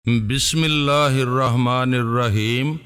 بسم اللہ الرحمن الرحیم۔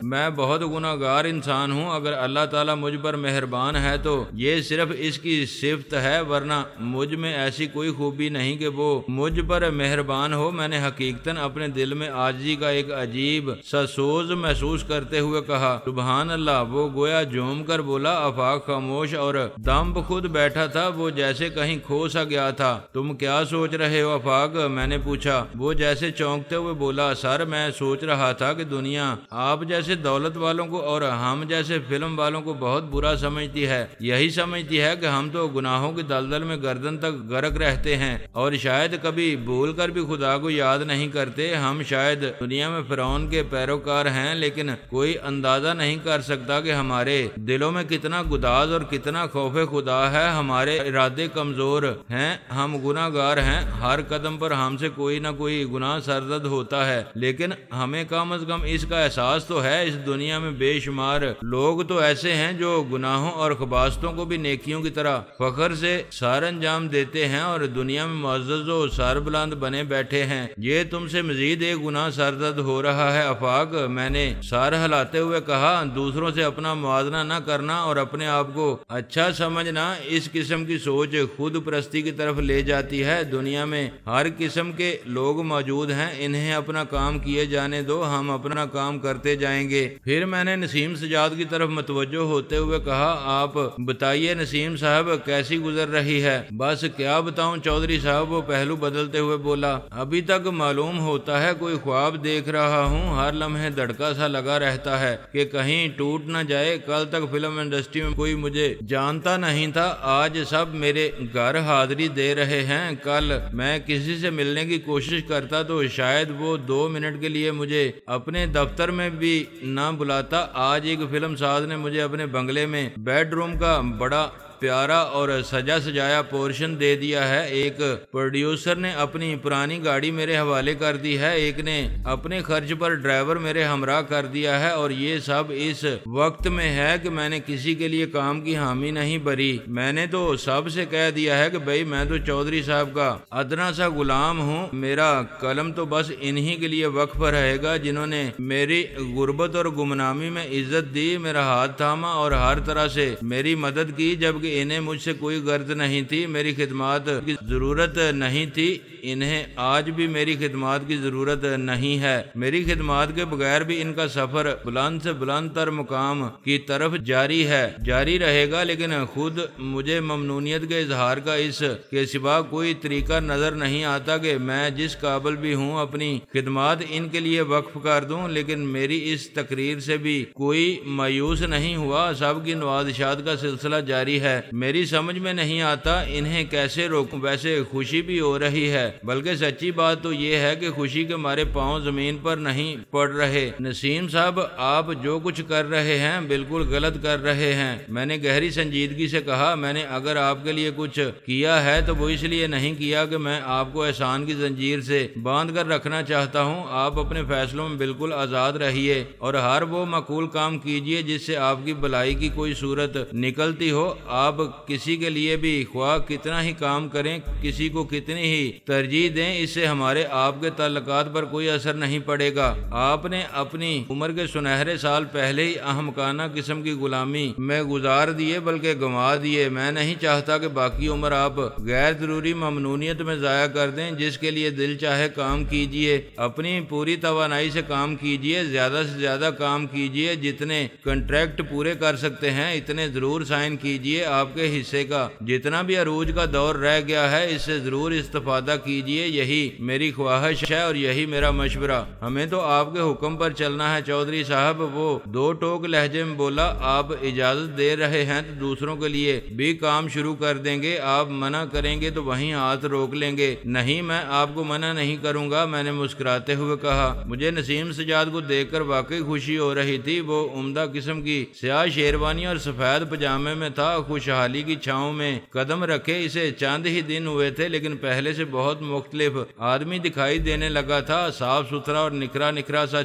میں بہت گناہگار انسان ہوں۔ اگر اللہ تعالیٰ مجھ پر مہربان ہے تو یہ صرف اس کی صفت ہے، ورنہ مجھ میں ایسی کوئی خوبی نہیں کہ وہ مجھ پر مہربان ہو۔ میں نے حقیقتاً اپنے دل میں عاجزی کا ایک عجیب سا سوز محسوس کرتے ہوئے کہا سبحان اللہ۔ وہ گویا جھوم کر بولا۔ آفاق خاموش اور دم بخود بیٹھا تھا، وہ جیسے کہیں کھو سا گیا تھا۔ تم کیا سوچ رہے ہو آفاق؟ میں نے پوچھا۔ وہ جیسے چونکتے ہوئے بولا سر میں سوچ رہا تھا کہ دنیا آپ جیسے دولت والوں کو اور ہم جیسے فلم والوں کو بہت برا سمجھتی ہے۔ یہی سمجھتی ہے کہ ہم تو گناہوں کی دلدل میں گردن تک غرق رہتے ہیں اور شاید کبھی بھول کر بھی خدا کو یاد نہیں کرتے۔ ہم شاید دنیا میں فرعون کے پیروکار ہیں، لیکن کوئی اندازہ نہیں کر سکتا کہ ہمارے دلوں میں کتنا گداز اور کتنا خوف خدا ہے۔ ہمارے ارادے کمزور ہیں، ہم گناہ گار ہیں، ہر قدم پر ہم سے کوئی نہ کوئی گناہ سرزد ہوتا ہے، لیکن ہمیں کم از کم اس کا احساس تو ہے۔ اس دنیا میں بے شمار لوگ تو ایسے ہیں جو گناہوں اور خباثتوں کو بھی نیکیوں کی طرح فخر سے سر انجام دیتے ہیں اور دنیا میں معزز و سربلند بنے بیٹھے ہیں۔ یہ تم سے مزید ایک گناہ سرزد ہو رہا ہے آفاق، میں نے سر ہلاتے ہوئے کہا۔ دوسروں سے اپنا موازنہ نہ کرنا اور اپنے آپ کو اچھا سمجھنا اس قسم کی سوچ خود پرستی کی طرف لے جاتی ہے۔ دنیا میں ہر قسم کے لوگ موجود ہیں، انہیں اپنا کام کیے جانے دو، ہم اپنا کام کرتے جائیں گے۔ پھر میں نے نسیم سجاد کی طرف متوجہ ہوتے ہوئے کہا آپ بتائیے نسیم صاحب کیسی گزر رہی ہے؟ بس کیا بتاؤں چودھری صاحب، وہ پہلو بدلتے ہوئے بولا۔ ابھی تک معلوم ہوتا ہے کوئی خواب دیکھ رہا ہوں، ہر لمحے دھڑکا سا لگا رہتا ہے کہ کہیں ٹوٹ نہ جائے۔ کل تک فلم انڈسٹری میں کوئی مجھے جانتا نہیں تھا، آج سب میرے گھر حاضری دے رہے ہیں۔ کل میں کسی سے ملنے کی کوشش کرتا تو شاید وہ 2 منٹ کے لیے مجھے اپنے دفتر میں بھی نہ بلاتا۔ آج ایک فلم ساز نے مجھے اپنے بنگلے میں بیڈ روم کا بڑا پیارا اور سجا سجایا پورشن دے دیا ہے۔ ایک پروڈیوسر نے اپنی پرانی گاڑی میرے حوالے کر دی ہے، ایک نے اپنے خرچ پر ڈرائیور میرے ہمراہ کر دیا ہے، اور یہ سب اس وقت میں ہے کہ میں نے کسی کے لیے کام کی حامی نہیں بھری۔ میں نے تو سب سے کہہ دیا ہے کہ بھئی میں تو چودھری صاحب کا ادنا سا غلام ہوں، میرا قلم تو بس انہی کے لیے وقف رہے گا جنہوں نے میری غربت اور گمنامی میں عزت دی، میرا ہاتھ تھاما اور ہر طرح سے میری مدد کی، جبکہ انہیں مجھ سے کوئی غرض نہیں تھی، میری خدمات کی ضرورت نہیں تھی۔ انہیں آج بھی میری خدمات کی ضرورت نہیں ہے۔ میری خدمات کے بغیر بھی ان کا سفر بلند سے بلند تر مقام کی طرف جاری ہے، جاری رہے گا، لیکن خود مجھے ممنونیت کے اظہار کا اس کے سوا کوئی طریقہ نظر نہیں آتا کہ میں جس قابل بھی ہوں اپنی خدمات ان کے لیے وقف کر دوں۔ لیکن میری اس تقریر سے بھی کوئی مایوس نہیں ہوا، سب کی نوازشات کا سلسلہ جاری ہے۔ میری سمجھ میں نہیں آتا انہیں کیسے روکوں۔ ویسے خوشی بھی ہو رہی ہے، بلکہ سچی بات تو یہ ہے کہ خوشی کے مارے پاؤں زمین پر نہیں پڑ رہے۔ نسیم صاحب آپ جو کچھ کر رہے ہیں بالکل غلط کر رہے ہیں، میں نے گہری سنجیدگی سے کہا۔ میں نے اگر آپ کے لیے کچھ کیا ہے تو وہ اس لیے نہیں کیا کہ میں آپ کو احسان کی زنجیر سے باندھ کر رکھنا چاہتا ہوں۔ آپ اپنے فیصلوں میں بالکل آزاد رہیے اور ہر وہ معقول کام کیجیے جس سے آپ کی بھلائی کی کوئی صورت نکلتی ہو۔ آپ کسی کے لیے بھی خواہ کتنا ہی کام کریں، کسی کو کتنی ہی ترجیح دیں، اس سے ہمارے آپ کے تعلقات پر کوئی اثر نہیں پڑے گا۔ آپ نے اپنی عمر کے سنہرے سال پہلے ہی احمقانہ قسم کی غلامی میں گزار دیے، بلکہ گنوا دیے۔ میں نہیں چاہتا کہ باقی عمر آپ غیر ضروری ممنونیت میں ضائع کر دیں۔ جس کے لیے دل چاہے کام کیجیے، اپنی پوری توانائی سے کام کیجیے، زیادہ سے زیادہ کام کیجیے، جتنے کنٹریکٹ پورے کر سکتے ہیں اتنے ضرور سائن کیجیے۔ آپ کے حصے کا جتنا بھی عروج کا دور رہ گیا ہے اس سے ضرور استفادہ کیجیے، یہی میری خواہش ہے اور یہی میرا مشورہ۔ ہمیں تو آپ کے حکم پر چلنا ہے چودھری صاحب، وہ 2 ٹوک لہجے میں بولا۔ آپ اجازت دے رہے ہیں تو دوسروں کے لیے بھی کام شروع کر دیں گے، آپ منع کریں گے تو وہیں ہاتھ روک لیں گے۔ نہیں میں آپ کو منع نہیں کروں گا، میں نے مسکراتے ہوئے کہا۔ مجھے نسیم سجاد کو دیکھ کر واقعی خوشی ہو رہی تھی۔ وہ عمدہ قسم کی سیاہ شیروانی اور سفید پجامے میں تھا، خوش خوشحالی کی چھاؤں میں قدم رکھے اسے چند ہی دن ہوئے تھے، لیکن پہلے سے بہت مختلف آدمی دکھائی دینے لگا تھا۔ صاف ستھرا اور نکھرا سا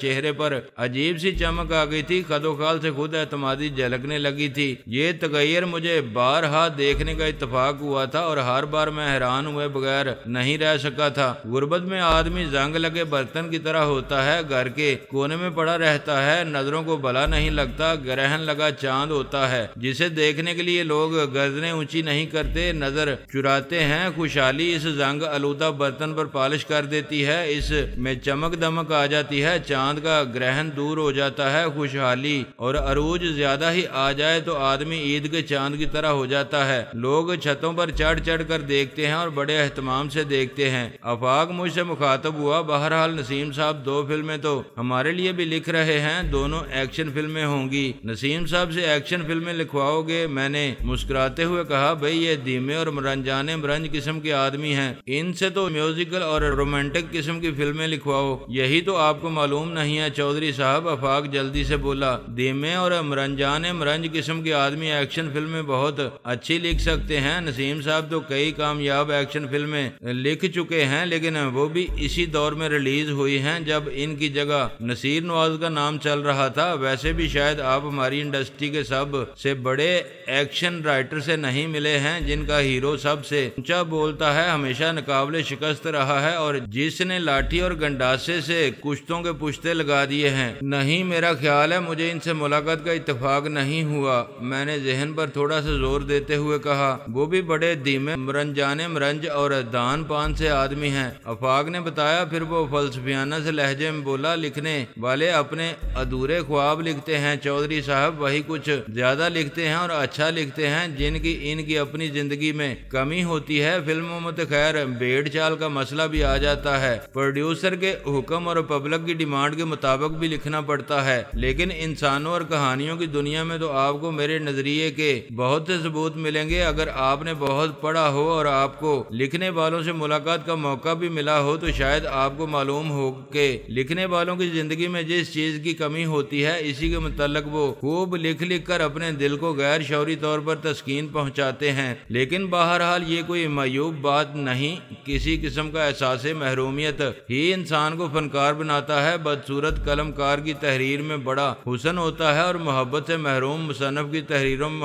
چہرے پر عجیب سی چمک آ گئی تھی، قد و کال سے خود اعتمادی جھلکنے لگی تھی۔ یہ تغیر مجھے بارہا دیکھنے کا اتفاق ہوا تھا اور ہر بار میں حیران ہوئے بغیر نہیں رہ سکا تھا۔ غربت میں آدمی زنگ لگے برتن کی طرح ہوتا ہے، گھر کے کونے میں پڑا رہتا ہے، نظروں کو بھلا نہیں لگتا، گرہن لگا چاند ہوتا ہے جسے دیکھنے کے لیے لوگ گردنیں اونچی نہیں کرتے، نظر چراتے ہیں۔ خوشحالی اس زنگ آلودہ برتن پر پالش کر دیتی ہے، اس میں چمک دمک آ جاتی ہے، چاند کا گرہن دور ہو جاتا ہے۔ خوشحالی اور عروج زیادہ ہی آ جائے تو آدمی عید کے چاند کی طرح ہو جاتا ہے، لوگ چھتوں پر چڑھ چڑھ کر دیکھتے ہیں اور بڑے اہتمام سے دیکھتے ہیں۔ آفاق مجھ سے مخاطب ہوا، بہرحال نسیم صاحب 2 فلمیں تو ہمارے لیے بھی لکھ رہے ہیں، دونوں ایکشن فلمیں ہوں گی۔ نسیم صاحب سے ایکشن فلمیں لکھواؤ گے؟ میں نے مسکراتے ہوئے کہا، بھئی یہ دھیمے اور رنجانے مرنج قسم کے آدمی ہیں، ان سے تو میوزیکل اور رومانٹک قسم کی فلمیں لکھواؤ، یہی تو آپ کو معلوم نہیں ہے چودھری صاحب۔ آفاق جلدی سے بولا، دھیمے اور رنجانے مرنج قسم کے آدمی ایکشن فلمیں بہت اچھی لکھ سکتے ہیں۔ نسیم صاحب تو کئی کامیاب ایکشن فلمیں لکھ چکے ہیں، لیکن وہ بھی اسی دور میں ریلیز ہوئی ہیں جب ان کی جگہ نصیر نواز کا نام چل رہا تھا۔ ویسے بھی شاید آپ ہماری انڈسٹری کے سب سے بڑے ایکشن رائٹر سے نہیں ملے ہیں، جن کا ہیرو سب سے اونچا بولتا ہے، ہمیشہ ناقابل شکست رہا ہے اور جس نے لاٹھی اور گنڈاسے سے کشتوں کے پشتے لگا دیے ہیں۔ نہیں، میرا خیال ہے مجھے ان سے ملاقات کا اتفاق نہیں ہوا، میں نے ذہن پر تھوڑا سا زور دیتے ہوئے کہا۔ وہ بھی بڑے دھیمے رنجانے مرنج اور دان پان سے آدمی ہیں، آفاق نے بتایا۔ پھر وہ فلسفیانہ سے لہجے میں بولا، لکھنے والے اپنے ادھورے خواب لکھتے ہیں چودھری صاحب، وہی کچھ زیادہ لکھتے ہیں اور اچھا لکھتے ہیں جن کی ان کی اپنی زندگی میں کمی ہوتی ہے۔ فلموں میں تو خیر بھیڑ چال کا مسئلہ بھی آ جاتا ہے، پروڈیوسر کے حکم اور پبلک کی ڈیمانڈ کے مطابق بھی لکھنا پڑتا ہے، لیکن انسانوں اور کہانیوں کی دنیا میں تو آپ کو میرے نظریے کے بہت سے ثبوت ملیں گے۔ اگر آپ نے بہت پڑھا ہو اور آپ کو لکھنے والوں سے ملاقات کا موقع بھی ملا ہو تو شاید آپ کو معلوم ہو کہ لکھنے والوں کی زندگی میں جس چیز کی کمی ہوتی ہے اسی کے متعلق وہ خوب لکھ کر اپنے دل کو غیر شعوری طور پر تسکین پہنچاتے ہیں۔ لیکن بہرحال یہ کوئی معیوب بات نہیں، کسی قسم کا احساس محرومیت ہی انسان کو فنکار بناتا ہے۔ بدصورت قلم کار کی تحریر میں بڑا حسن ہوتا ہے اور محبت سے محروم مصنف کی تحریروں میں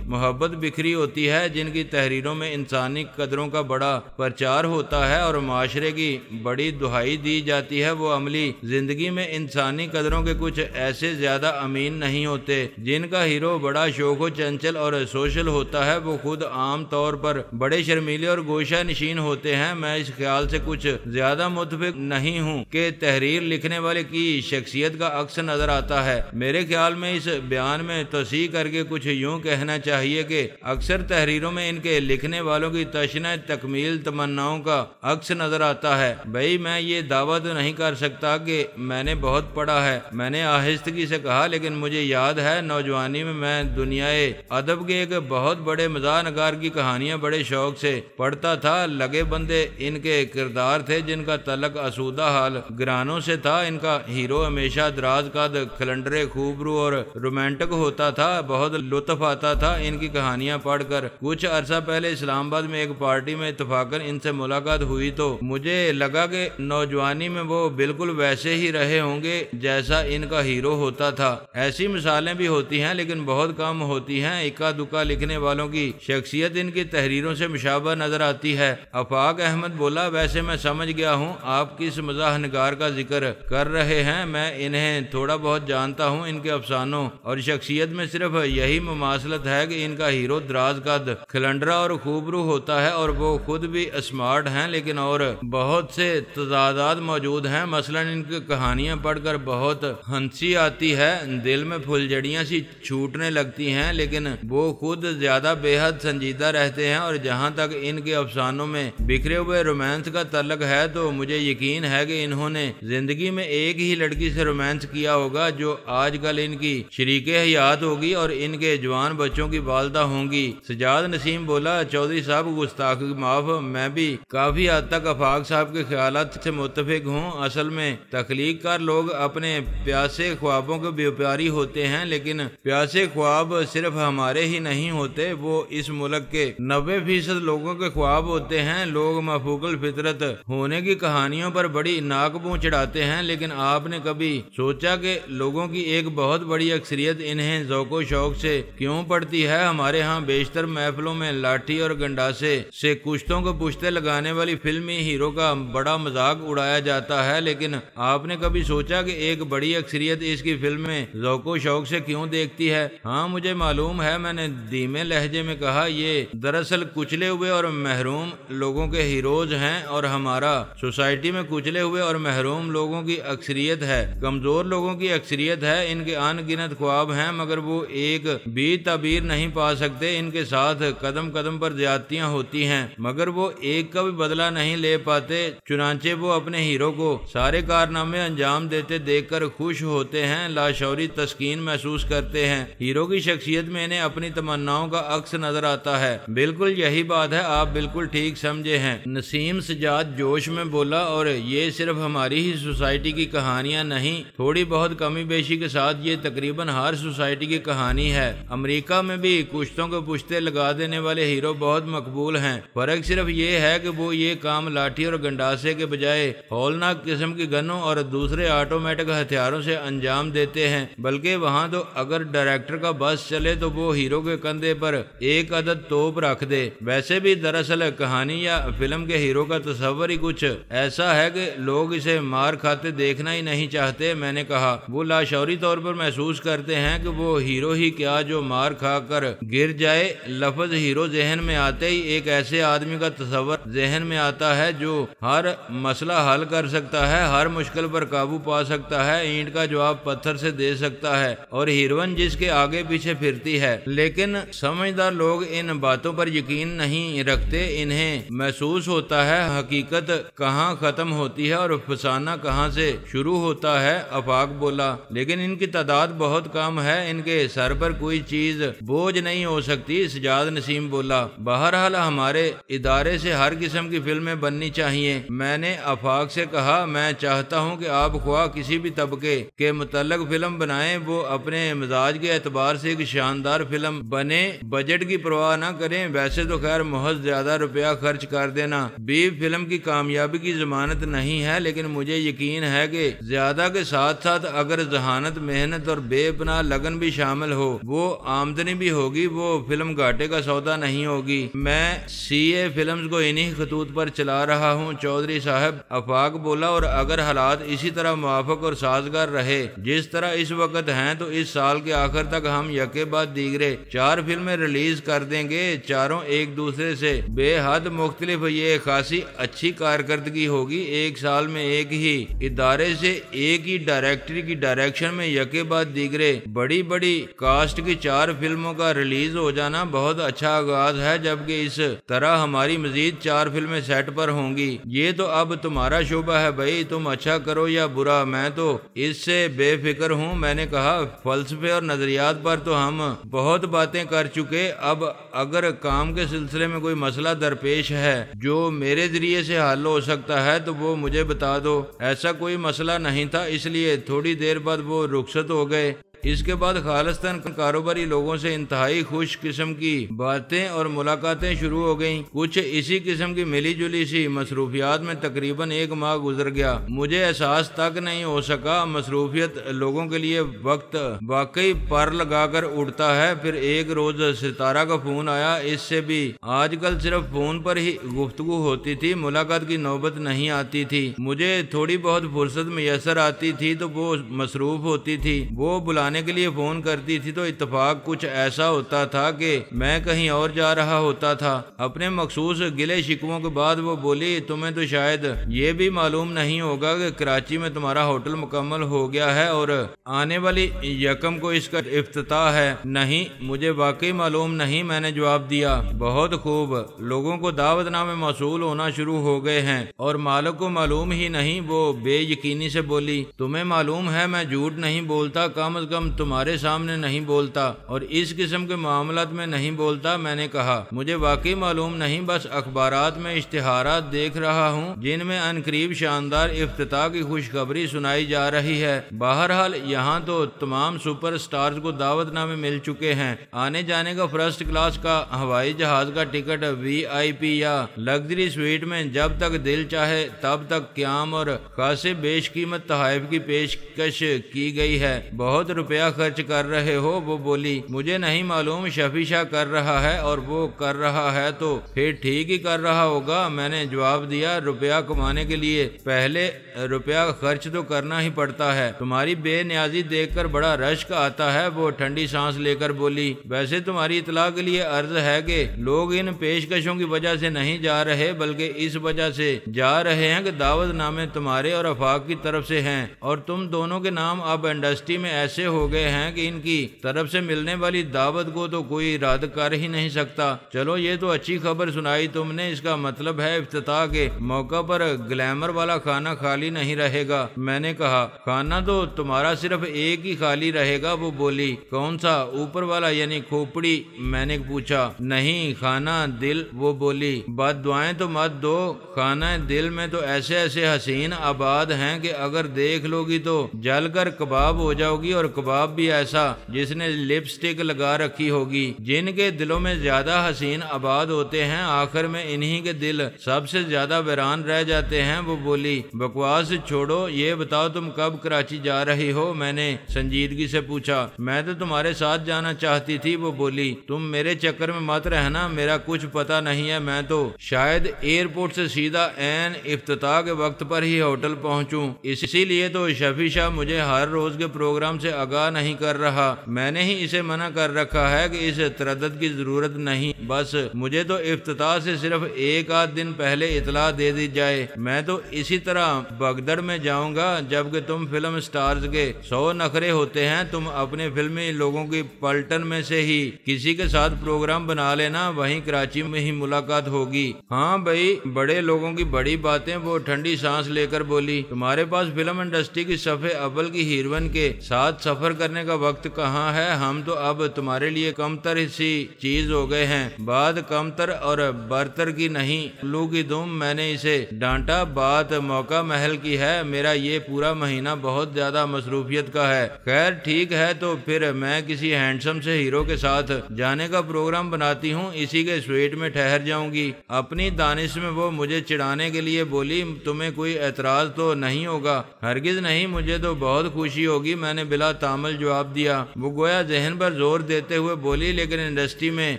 محبت بکھری ہوتی ہے، جن کی تحریروں میں انسانی قدروں کا بڑا پرچار ہوتا ہے اور معاشرے کی بڑی دہائی دی جاتی ہے۔ وہ عملی زندگی میں انسانی قدروں کے کچھ ایسے زیادہ امین نہیں ہوتے، جن کا ہیرو بڑا شوق و چنچل اور سوشل ہوتا ہے، وہ خود عام طور پر بڑے شرمیلے اور گوشہ نشین ہوتے ہیں۔ میں اس خیال سے کچھ زیادہ متفق نہیں ہوں کہ تحریر لکھنے والے کی شخصیت کا عکس نظر آتا ہے۔ میرے خیال میں اس بیان میں توسیع کر کے کچھ یوں کہنا چاہیے کہ اکثر تحریروں میں ان کے لکھنے والوں کی تشنہ تکمیل تمناؤں کا عکس نظر آتا ہے۔ بھئی میں یہ دعویٰ تو نہیں کر سکتا کہ میں نے بہت پڑھا ہے، میں نے آہستگی سے کہا، لیکن مجھے یاد ہے نوجوانی میں دنیائے ادب کے ایک بہت بڑے مزاح نگار کی کہانیاں بڑے شوق سے پڑھتا تھا۔ لگے بندے ان کے کردار تھے جن کا تعلق آسودہ حال گرانوں سے تھا۔ ان کا ہیرو ہمیشہ دراز قد، کھلنڈرے، خوبرو اور رومانٹک ہوتا تھا، بہت لطف آتا تھا ان کی کہانیاں پڑھ کر۔ کچھ عرصہ پہلے اسلام آباد میں ایک پارٹی میں اتفاقاً ان سے ملاقات ہوئی تو مجھے لگا کہ نوجوانی میں وہ بالکل ویسے ہی رہے ہوں گے جیسا ان کا ہیرو ہوتا تھا۔ ایسی مثالیں بھی ہوتی ہیں لیکن بہت کم ہوتی ہیں، اکا دکا لکھنے والوں کی شخصیت ان کی تحریروں سے مشابہ نظر آتی ہے۔ آفاق احمد بولا، ویسے میں سمجھ گیا ہوں آپ کس مزاح نگار کا ذکر کر رہے ہیں، میں انہیں تھوڑا بہت جانتا ہوں۔ ان کے افسانوں اور شخصیت میں صرف یہی مماثلت ہے کہ ان کا ہیرو دراز قد، کھلنڈرا اور خوبرو ہوتا ہے اور وہ خود بھی اسمارٹ ہیں، لیکن اور بہت سے تضادات موجود ہیں۔ مثلا ان کی کہانیاں پڑھ کر بہت ہنسی آتی ہے، دل میں پھلجھڑیاں سی چھوٹنے لگتی ہیں، لیکن وہ خود زیادہ بے حد سنجیدہ رہتے ہیں۔ اور جہاں تک ان کے افسانوں میں بکھرے ہوئے رومانس کا تعلق ہے تو مجھے یقین ہے کہ انہوں نے زندگی میں ایک ہی لڑکی سے رومانس کیا ہوگا جو آج کل ان کی شریک حیات ہوگی اور ان کے جوان بچوں کی والدہ ہوں گی۔ سجاد نسیم بولا، چودھری صاحب گستاخی معاف، میں بھی کافی حد تک آفاق صاحب کے خیالات سے متفق ہوں۔ اصل میں تخلیق کار لوگ اپنے پیاسے خوابوں کے بیوپاری ہوتے ہیں، لیکن پیاسے خواب صرف ہمارے ہی نہیں ہوتے، وہ اس ملک کے 90% لوگوں کے خواب ہوتے ہیں۔ لوگ مفوق الفطرت ہونے کی کہانیوں پر بڑی ناک منہ چڑھاتے ہیں، لیکن آپ نے کبھی سوچا کہ لوگوں کی ایک بہت بڑی اکثریت انہیں ذوق و شوق سے کیوں پڑتی ہے؟ ہمارے ہاں بیشتر محفلوں میں لاٹھی اور گنڈاسے سے کشتوں کو پشتے لگانے والی فلمی ہیرو کا بڑا مذاق اڑایا جاتا ہے، لیکن آپ نے کبھی سوچا کہ ایک بڑی اکثریت اس کی فلم میں ذوق و شوق سے کیوں دیکھتی ہے؟ ہاں مجھے معلوم ہے، میں نے دھیمے لہجے میں کہا، یہ دراصل کچلے ہوئے اور محروم لوگوں کے ہیروز ہیں، اور ہمارا سوسائٹی میں کچلے ہوئے اور محروم لوگوں کی اکثریت ہے، کمزور لوگوں کی اکثریت ہے۔ ان کے ان گنت خواب ہیں، مگر وہ ایک بھی تعبیر نہیں پا سکتے۔ ان کے ساتھ قدم قدم پر زیادتیاں ہوتی ہیں، مگر وہ ایک کا بھی بدلہ نہیں لے پاتے۔ چنانچہ وہ اپنے ہیرو کو سارے کارنامے انجام دیتے دیکھ کر خوش ہوتے ہیں، لاشعوری تسکین محسوس کرتے ہیں۔ ہیرو کی شخصیت میں انہیں اپنی تمناؤں کا عکس نظر آتا ہے۔ بالکل یہی بات ہے، آپ بالکل ٹھیک سمجھے ہیں، نسیم سجاد جوش میں بولا، اور یہ صرف ہماری ہی سوسائٹی کی کہانیاں نہیں، تھوڑی بہت کمی بیشی کے ساتھ یہ تقریباً ہر سوسائٹی کی کہانی ہے۔ امریکہ میں بھی کشتوں کو پشتے لگا دینے والے ہیرو بہت مقبول ہیں، فرق صرف یہ ہے کہ وہ یہ کام لاٹھی اور گنڈاسے کے بجائے ہولناک قسم کی گنوں اور دوسرے آٹومیٹک ہتھیاروں سے انجام دیتے ہیں، بلکہ وہاں تو اگر ڈائریکٹر کا بس چلے تو وہ ہیرو کے کندھے پر ایک عدد توپ رکھ دے۔ ویسے بھی دراصل کہانی یا فلم کے ہیرو کا تصور ہی کچھ ایسا ہے کہ لوگ اسے مار کھاتے دیکھنا ہی نہیں چاہتے۔ میں نے کہا، وہ لاشعوری طور پر محسوس کرتے ہیں کہ وہ ہیرو ہی کیا جو مار کھا کر گر جائے۔ لفظ ہیرو ذہن میں آتے ہی ایک ایسے آدمی کا تصور ذہن میں آتا ہے جو ہر مسئلہ حل کر سکتا ہے، ہر مشکل پر قابو پا سکتا ہے، اینٹ کا جواب پتھر سے دے سکتا ہے، اور ہیروئن جس کے آگے پیچھے پھرتی ہے۔ لیکن سمجھدار لوگ ان باتوں پر یقین نہیں رکھتے، انہیں محسوس ہوتا ہے حقیقت کہاں ختم ہوتی ہے اور افسانہ کہاں سے شروع ہوتا ہے۔ آفاق بولا، لیکن ان کی تعداد بہت کم ہے، ان کے سر پر کوئی چیز بوجھ نہیں ہو سکتی۔ سجاد نسیم بولا، بہرحال ہمارے ادارے سے ہر قسم کی فلمیں بننی چاہیے۔ میں نے آفاق سے کہا، میں چاہتا ہوں کہ آپ خواہ کسی بھی طبقے کے متعلق فلم بنائیں، وہ اپنے مزاج کے اعتبار سے ایک شاندار فلم بنے، بجٹ کی پرواہ نہ کریں۔ ویسے تو خیر محض زیادہ روپیہ خرچ کر دینا بھی فلم کی کامیابی کی ضمانت نہیں ہے، لیکن مجھے یقین ہے کہ زیادہ کے ساتھ ساتھ اگر ذہانت، محنت اور بے پناہ لگن بھی شامل ہو، وہ آمدنی بھی ہوگی، وہ فلم گھاٹے کا سودا نہیں ہوگی۔ میں CA فلمز کو انہی خطوط پر چلا رہا ہوں چودھری صاحب، آفاق بولا، اور اگر حالات اسی طرح موافق اور سازگار رہے جس طرح اس وقت ہیں تو اس سال کے آخر تک ہم یکے بعد دیگرے 4 فلمیں ریلیز کر دیں گے، چاروں ایک دوسرے سے بے حد مختلف۔ یہ خاصی اچھی کارکردگی ہوگی، ایک سال میں ایک ہی ادارے سے ایک ہی ڈائریکٹر کی ڈائریکشن میں یکے بعد دیگرے بڑی بڑی کاسٹ کی 4 فلموں کا ریلیز ہو جانا بہت اچھا آغاز ہے، جبکہ اس طرح ہماری مزید 4 فلمیں سیٹ پر ہوں گی۔ یہ تو اب تمہارا شعبہ ہے بھائی، تم اچھا کرو یا برا، میں تو اس سے بے فکر ہوں۔ میں نے کہا، فلسفے اور نظریات پر تو ہم بہت باتیں کر چکے، اب اگر کام کے سلسلے میں کوئی مسئلہ درپیش ہے جو میرے ذریعے سے حل ہو سکتا ہے تو وہ مجھے بتا دو۔ ایسا کوئی مسئلہ نہیں تھا، اس لیے تھوڑی دیر بعد وہ رخصت ہو گئے۔ اس کے بعد خالصتاً کاروباری لوگوں سے انتہائی خوش قسم کی باتیں اور ملاقاتیں شروع ہو گئیں۔ کچھ اسی قسم کی ملی جلی سی مصروفیات میں تقریباً 1 ماہ گزر گیا۔ مجھے احساس تک نہیں ہو سکا، مصروفیت لوگوں کے لیے وقت واقعی پر لگا کر اڑتا ہے۔ پھر ایک روز ستارہ کا فون آیا، اس سے بھی آج کل صرف فون پر ہی گفتگو ہوتی تھی، ملاقات کی نوبت نہیں آتی تھی۔ مجھے تھوڑی بہت فرصت میسر آتی تھی تو وہ مصروف ہوتی تھی، وہ بلانے کے لیے فون کرتی تھی تو اتفاق کچھ ایسا ہوتا تھا کہ میں کہیں اور جا رہا ہوتا تھا۔ اپنے مخصوص گلے شکووں کے بعد وہ بولی، تمہیں تو شاید یہ بھی معلوم نہیں ہوگا کہ کراچی میں تمہارا ہوٹل مکمل ہو گیا ہے اور آنے والی 1 کو اس کا افتتاح ہے۔ نہیں، مجھے واقعی معلوم نہیں، میں نے جواب دیا۔ بہت خوب، لوگوں کو دعوت نامے موصول ہونا شروع ہو گئے ہیں اور مالک کو معلوم ہی نہیں۔ وہ بے یقینی سے بولی، تمہیں معلوم ہے میں جھوٹ نہیں بولتا، کم از کم کم تمہارے سامنے نہیں بولتا اور اس قسم کے معاملات میں نہیں بولتا؟ میں نے کہا مجھے واقعی معلوم نہیں، بس اخبارات میں اشتہارات دیکھ رہا ہوں جن میں عنقریب شاندار افتتاح کی خوشخبری سنائی جا رہی ہے۔ بہرحال یہاں تو تمام سپر سٹارز کو دعوت نامے مل چکے ہیں، آنے جانے کا فرسٹ کلاس کا ہوائی جہاز کا ٹکٹ، VIP یا لگژری سویٹ میں جب تک دل چاہے تب تک قیام اور خاصے بیش قیمت تحائف کی پیشکش کی گئی ہے۔ بہت روپیہ خرچ کر رہے ہو؟ وہ بولی۔ مجھے نہیں معلوم، شفیع شاہ کر رہا ہے اور وہ کر رہا ہے تو پھر ٹھیک ہی کر رہا ہوگا، میں نے جواب دیا۔ روپیہ کمانے کے لیے پہلے روپیہ خرچ تو کرنا ہی پڑتا ہے۔ تمہاری بے نیازی دیکھ کر بڑا رشک آتا ہے، وہ ٹھنڈی سانس لے کر بولی۔ ویسے تمہاری اطلاع کے لیے عرض ہے کہ لوگ ان پیشکشوں کی وجہ سے نہیں جا رہے بلکہ اس وجہ سے جا رہے ہیں کہ دعوت نامے تمہارے اور آفاق کی طرف سے ہیں اور تم دونوں کے نام اب انڈسٹری میں ایسے ہو گئے ہیں کہ ان کی طرف سے ملنے والی دعوت کو تو کوئی رد کر ہی نہیں سکتا۔ چلو یہ تو اچھی خبر سنائی تم نے، اس کا مطلب ہے افتتاح کے موقع پر گلیمر والا کھانا خالی نہیں رہے گا۔ میں نے کہا کھانا تو تمہارا صرف ایک ہی خالی رہے گا۔ وہ بولی کون سا؟ اوپر والا یعنی کھوپڑی؟ میں نے پوچھا۔ نہیں، کھانا دل۔ وہ بولی بد دعائیں تو مت دو، کھانا دل میں تو ایسے ایسے حسین آباد ہیں کہ اگر دیکھ لو گی تو جل کر کباب ہو جاؤ گی، اور کباب بھی ایسا جس نے لپسٹک لگا رکھی ہوگی۔ جن کے دلوں میں زیادہ حسین آباد ہوتے ہیں آخر میں انہی کے دل سب سے زیادہ ویران رہ جاتے ہیں۔ وہ بولی بکواس چھوڑو، یہ بتاؤ تم کب کراچی جا رہی ہو؟ میں نے سنجیدگی سے پوچھا۔ میں تو تمہارے ساتھ جانا چاہتی تھی۔ وہ بولی تم میرے چکر میں مت رہنا، میرا کچھ پتہ نہیں ہے، میں تو شاید ایئرپورٹ سے سیدھا عین افتتاح کے وقت پر ہی ہوٹل پہنچوں، اسی لیے تو شفیع شاہ مجھے ہر روز کے پروگرام سے آگاہ نہیں کر رہا۔ میں نے ہی اسے منع کر رکھا ہے کہ اس تردد کی ضرورت نہیں، بس مجھے تو افتتاح سے صرف ایک آدھ دن پہلے اطلاع دے دی جائے، میں تو اسی طرح بگدڑ میں جاؤں گا۔ جبکہ تم فلم سٹارز کے 100 نخرے ہوتے ہیں، تم اپنے فلمی لوگوں کی پلٹن میں سے ہی کسی کے ساتھ پروگرام بنا لینا، وہیں کراچی میں ہی ملاقات ہوگی۔ ہاں بھائی، بڑے لوگوں کی بڑی باتیں۔ وہ ٹھنڈی سانس لے کر بولی تمہارے پاس فلم انڈسٹری کی صفحے اول کی ہیروئن کے ساتھ سفر کرنے کا وقت کہاں ہے؟ ہم تو اب تمہارے لیے کم تر سی چیز ہو گئے ہیں۔ بات کم تر اور برتر کی نہیں، لو کی دم۔ میں نے اسے ڈانٹا، بات موقع محل کی ہے، میرا یہ پورا مہینہ بہت زیادہ مصروفیت کا ہے۔ خیر ٹھیک ہے، تو پھر میں کسی ہینڈسم سے ہیرو کے ساتھ جانے کا پروگرام بناتی ہوں، اسی کے سویٹ میں ٹھہر جاؤں گی۔ اپنی دانش میں وہ مجھے چڑھانے کے لیے بولی تمہیں کوئی اعتراض تو نہیں ہوگا؟ ہرگز نہیں، مجھے تو بہت خوشی ہوگی، میں نے بلا تامل جواب دیا۔ وہ گویا ذہن پر زور دیتے ہوئے بولی لیکن انڈسٹری میں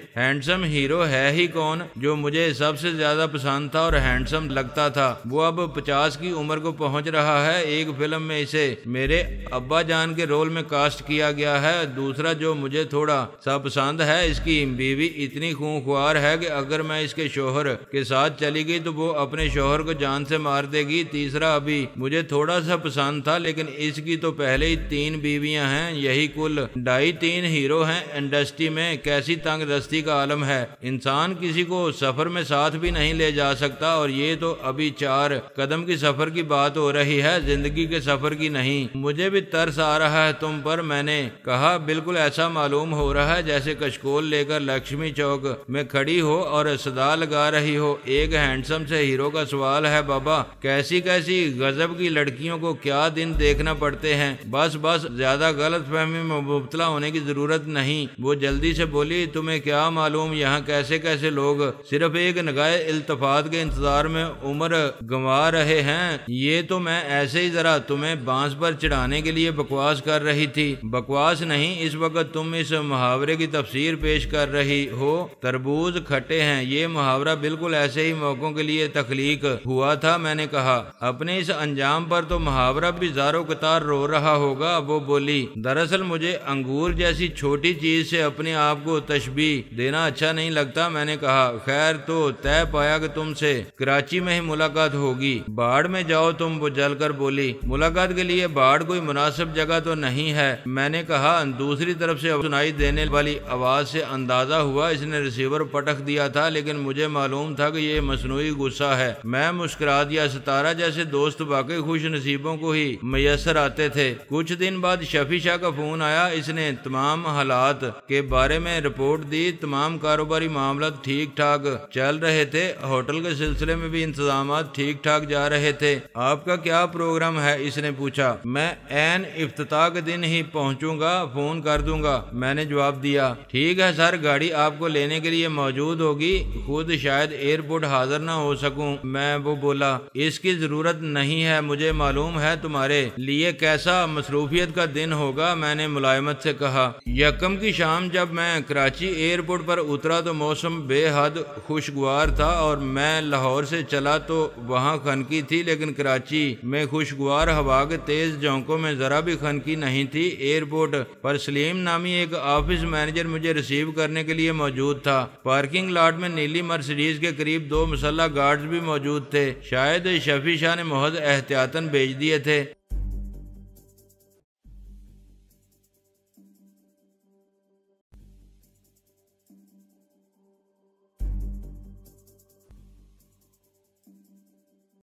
ہینڈسم ہیرو ہے ہی کون جو مجھے سب سے زیادہ پسند تھا اور ہینڈسم لگتا تھا؟ وہ اب 50 کی عمر کو پہنچ رہا ہے، ایک فلم میں اسے میرے ابا جان کے رول میں کاسٹ کیا گیا ہے۔ دوسرا جو مجھے تھوڑا سا پسند ہے، اس کی بیوی اتنی خونخوار ہے کہ اگر میں اس کے شوہر کے ساتھ چلی گئی تو وہ اپنے شوہر کو جان سے مار دے گی۔ تیسرا ابھی مجھے تھوڑا سا پسند تھا لیکن اس کی تو پہلے ہی 3 بیویاں ہیں، یہی کل 2.5-3 ہیرو ہیں انڈسٹری میں۔ کیسی تنگ دستی کا عالم ہے، انسان کسی کو سفر میں ساتھ بھی نہیں لے جا سکتا، اور یہ تو ابھی 4 قدم کی سفر کی بات ہو رہی ہے، زندگی کے سفر کی نہیں۔ مجھے بھی ترس آ رہا ہے تم پر، میں نے کہا۔ بالکل ایسا معلوم ہو رہا ہے جیسے کشکول لے کر لکشمی چوک میں کھڑی ہو اور صدا لگا رہی ہو۔ ایک ہینڈسم سے ہیرو کا سوال ہے بابا، کیسی کیسی غضب کی لڑکیوں کو کیا دن دیکھنا پڑتے ہیں۔ بس زیادہ غلط فہمی میں مبتلا ہونے کی ضرورت نہیں۔ وہ جلدی سے بولی تمہیں کیا معلوم یہاں کیسے کیسے لوگ صرف ایک نگاہ التفات کے انتظار میں عمر گنوا رہے ہیں۔ یہ تو میں ایسے ہی ذرا تمہیں بانس پر چڑھانے کے لیے بکواس کر رہی تھی۔ بکواس نہیں، اس وقت تم اس محاورے کی تفسیر پیش کر رہی ہو، تربوز کھٹے ہیں۔ یہ محاورہ بالکل ایسے ہی موقعوں کے لیے تخلیق ہوا تھا۔ میں نے کہا اپنے اس انجام پر تو محاورہ بھی زارو قطار رو رہا ہوگا۔ وہ بولی دراصل مجھے انگور جیسی چھوٹی چیز سے اپنے آپ کو تشبیہ دینا اچھا نہیں لگتا۔ میں نے کہا خیر تو طے پایا کہ تم سے کراچی میں ہی ملاقات ہوگی، باڑ میں جاؤ تم۔ وہ جل کر بولی ملاقات کے لیے باڑ کوئی مناسب جگہ تو نہیں ہے۔ میں نے کہا دوسری طرف سے سنائی دینے والی آواز سے اندازہ ہوا اس نے ریسیور پٹک دیا تھا، لیکن مجھے معلوم تھا کہ یہ مصنوعی غصہ ہے۔ میں مسکرا دیا۔ ستارہ جیسے دوست واقعی خوش نصیبوں کو ہی میسر آتے تھے۔ کچھ دن بعد شفیع شفیع شاہ کا فون آیا، اس نے تمام حالات کے بارے میں رپورٹ دی۔ تمام کاروباری معاملات ٹھیک ٹھاک چل رہے تھے، ہوٹل کے سلسلے میں بھی انتظامات ٹھیک ٹھاک جا رہے تھے۔ آپ کا کیا پروگرام ہے؟ اس نے پوچھا۔ میں عین افتتاح کے دن ہی پہنچوں گا، فون کر دوں گا، میں نے جواب دیا۔ ٹھیک ہے سر، گاڑی آپ کو لینے کے لیے موجود ہوگی، خود شاید ایئرپورٹ حاضر نہ ہو سکوں۔ میں وہ بولا، اس کی ضرورت نہیں ہے، مجھے معلوم ہے تمہارے لیے کیسا مصروفیت کا دن ہوگا، میں نے ملائمت سے کہا۔ یکم کی شام جب میں کراچی ایئرپورٹ پر اترا تو موسم بے حد خوشگوار تھا، اور میں لاہور سے چلا تو وہاں خنکی تھی، لیکن کراچی میں خوشگوار ہوا کے تیز جھونکوں میں ذرا بھی خنکی نہیں تھی۔ ایئرپورٹ پر سلیم نامی ایک آفس مینیجر مجھے ریسیو کرنے کے لیے موجود تھا۔ پارکنگ لاٹ میں نیلی مرسیڈیز کے قریب 2 مسلح گارڈز بھی موجود تھے، شاید شفیع شاہ نے محض احتیاطاً بھیج دیے تھے۔